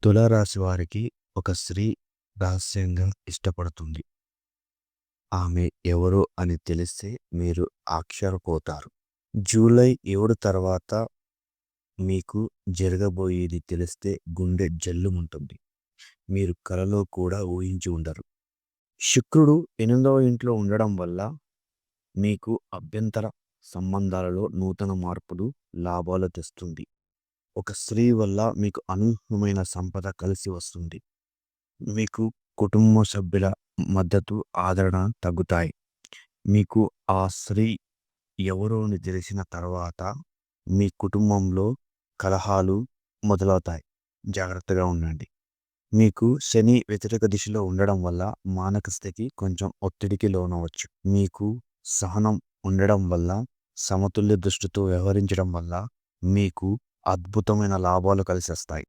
తులారాశి వారికి ఒక స్త్రీ రహస్యంగా ఇష్టపడుతుంది. ఆమె ఎవరో అని తెలిస్తే మీరు ఆశ్చర్యపోతారు. జూలై 7 తర్వాత మీకు జరగబోయేది తెలిస్తే గుండె జల్లుమంటుంది. మీరు కలలో కూడా ఊహించి ఉండరు. శుక్రుడు 8వ ఇంట్లో ఉండడం వల్ల మీకు అభ్యంతర సంబంధాలలో నూతన మార్పులు, లాభాలు తెస్తుంది. ఒక స్త్రీ వల్ల మీకు అనూహ్యమైన సంపద కలిసి వస్తుంది. మీకు కుటుంబ సభ్యుల మద్దతు, ఆదరణ తగ్గుతాయి. మీకు ఆ స్త్రీ ఎవరో అని తెలిసిన తర్వాత మీ కుటుంబంలో కలహాలు మొదలవుతాయి. జాగ్రత్తగా ఉండండి. మీకు శని వ్యతిరేక దిశలో ఉండడం వల్ల మానసిక స్థితి కొంచెం ఒత్తిడికి లోనవచ్చు. మీకు సహనం ఉండడం వల్ల, సమతుల్య దృష్టితో వ్యవహరించడం వల్ల మీకు అద్భుతమైన లాభాలు కలిసొస్తాయి.